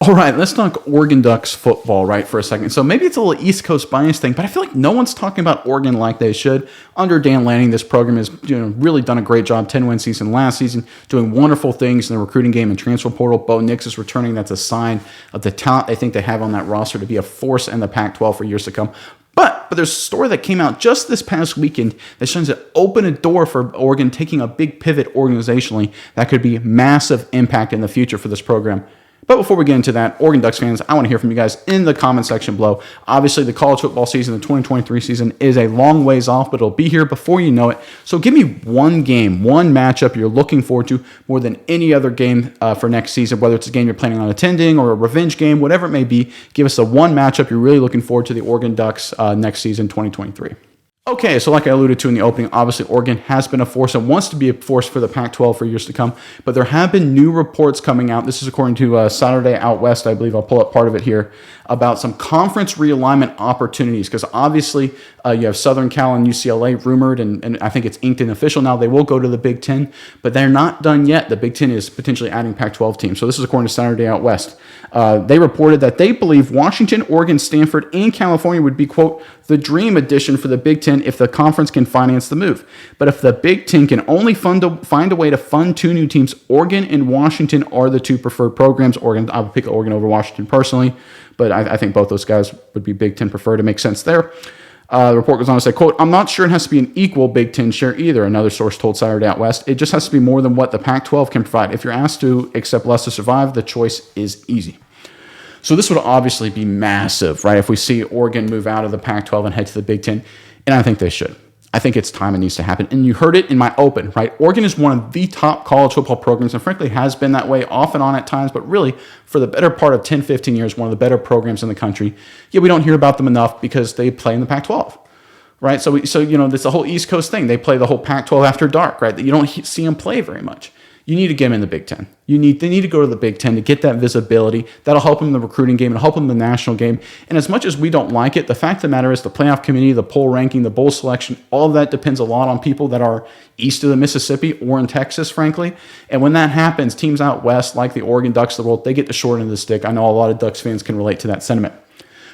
All right, let's talk Oregon Ducks football, right, for a second. So maybe it's a little East Coast bias thing, but I feel like no one's talking about Oregon like they should. Under Dan Lanning, this program has really done a great job. 10-win season last season, doing wonderful things in the recruiting game and transfer portal. Bo Nix is returning. That's a sign of the talent I think they have on that roster to be a force in the Pac-12 for years to come. But there's a story that came out just this past weekend that shows to open a door for Oregon taking a big pivot organizationally that could be massive impact in the future for this program. But before we get into that, Oregon Ducks fans, I want to hear from you guys in the comment section below. Obviously, the college football season, the 2023 season, is a long ways off, but it'll be here before you know it. So give me one game, one matchup you're looking forward to more than any other game for next season, whether it's a game you're planning on attending or a revenge game, whatever it may be. Give us the one matchup you're really looking forward to the Oregon Ducks next season, 2023. Okay, so like I alluded to in the opening, obviously Oregon has been a force and wants to be a force for the Pac-12 for years to come, but there have been new reports coming out. This is according to Saturday Out West, I believe. I'll pull up part of it here, about some conference realignment opportunities, because obviously you have Southern Cal and UCLA rumored, and I think it's inked and official now. They will go to the Big Ten, but they're not done yet. The Big Ten is potentially adding Pac-12 teams. So this is according to Saturday Out West. They reported that they believe Washington, Oregon, Stanford, and California would be, quote, the dream addition for the Big Ten if the conference can finance the move. But if the Big Ten can only find a way to fund two new teams, Oregon and Washington are the two preferred programs. I would pick Oregon over Washington personally, but I think both those guys would be Big Ten preferred. It makes sense there. The report goes on to say, quote, I'm not sure it has to be an equal Big Ten share either, another source told Saturday Out West. It just has to be more than what the Pac-12 can provide. If you're asked to accept less to survive, the choice is easy. So this would obviously be massive, right, if we see Oregon move out of the Pac-12 and head to the Big Ten, and I think they should. I think it's time it needs to happen. And you heard it in my open, right? Oregon is one of the top college football programs, and frankly has been that way off and on at times, but really for the better part of 10, 15 years, one of the better programs in the country. Yet we don't hear about them enough because they play in the Pac-12, right? So this the whole East Coast thing. They play the whole Pac-12 after dark, right? You don't see them play very much. You need to get them in the Big Ten. They need to go to the Big Ten to get that visibility. That'll help them in the recruiting game. It'll help them in the national game. And as much as we don't like it, the fact of the matter is the playoff committee, the poll ranking, the bowl selection, all of that depends a lot on people that are east of the Mississippi or in Texas, frankly. And when that happens, teams out west, like the Oregon Ducks of the world, they get the short end of the stick. I know a lot of Ducks fans can relate to that sentiment.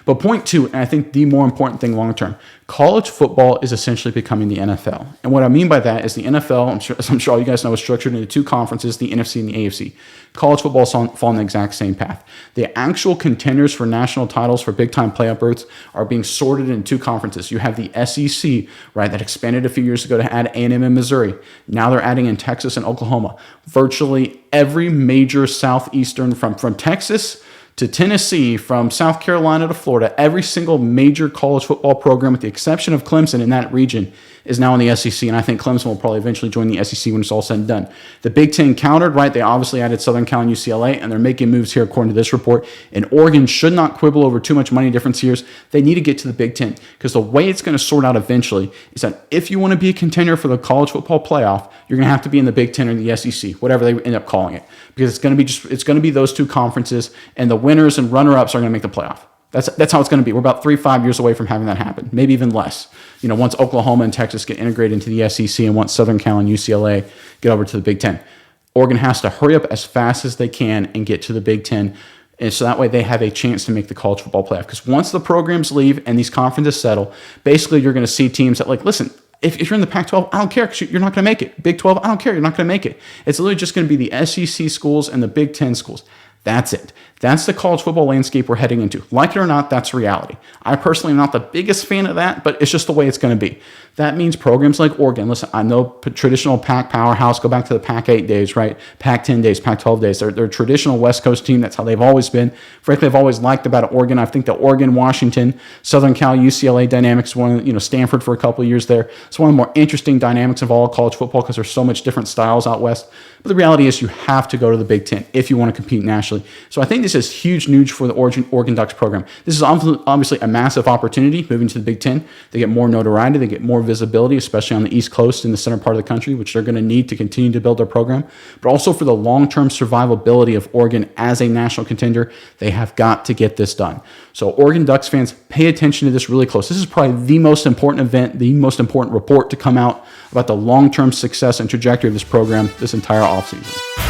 But point two, and I think the more important thing long term, college football is essentially becoming the NFL. And what I mean by that is the NFL, I'm sure all you guys know, is structured into two conferences, the NFC and the AFC. College football fall on the exact same path. The actual contenders for national titles for big-time playoff berths are being sorted into two conferences. You have the SEC, right, that expanded a few years ago to add A&M in Missouri. Now they're adding in Texas and Oklahoma. Virtually every major southeastern, from Texas to Tennessee, from South Carolina to Florida, every single major college football program, with the exception of Clemson in that region, is now in the SEC, and I think Clemson will probably eventually join the SEC when it's all said and done. The Big Ten countered, right? They obviously added Southern Cal and UCLA, and they're making moves here according to this report. And Oregon should not quibble over too much money difference here. They need to get to the Big Ten, because the way it's going to sort out eventually is that if you want to be a contender for the college football playoff, you're going to have to be in the Big Ten or the SEC, whatever they end up calling it, because it's going to be those two conferences, and the winners and runner-ups are going to make the playoff. That's how it's going to be. We're about 3-5 years away from having that happen, maybe even less. Once Oklahoma and Texas get integrated into the SEC, and once Southern Cal and UCLA get over to the Big Ten, Oregon has to hurry up as fast as they can and get to the Big Ten, and so that way they have a chance to make the college football playoff. Because once the programs leave and these conferences settle, basically you're going to see teams that, like, listen, if you're in the Pac-12, I don't care because you're not going to make it. Big 12, I don't care, you're not going to make it. It's literally just going to be the SEC schools and the Big Ten schools. That's it. That's the college football landscape we're heading into. Like it or not, that's reality. I personally am not the biggest fan of that, but it's just the way it's going to be. That means programs like Oregon, listen, I know traditional Pac powerhouse, go back to the Pac-8 days, right? Pac-10 days, Pac-12 days. They're a traditional West Coast team. That's how they've always been. Frankly, I've always liked about Oregon. I think the Oregon, Washington, Southern Cal, UCLA dynamics, Stanford for a couple of years there. It's one of the more interesting dynamics of all college football because there's so much different styles out west. But the reality is you have to go to the Big Ten if you want to compete nationally. So I think this is huge news for the Oregon Ducks program. This is obviously a massive opportunity moving to the Big Ten. They get more notoriety, they get more visibility, especially on the East Coast in the center part of the country, which they're going to need to continue to build their program. But also for the long-term survivability of Oregon as a national contender, they have got to get this done. So Oregon Ducks fans, pay attention to this really close. This is probably the most important event, the most important report to come out about the long-term success and trajectory of this program this entire offseason.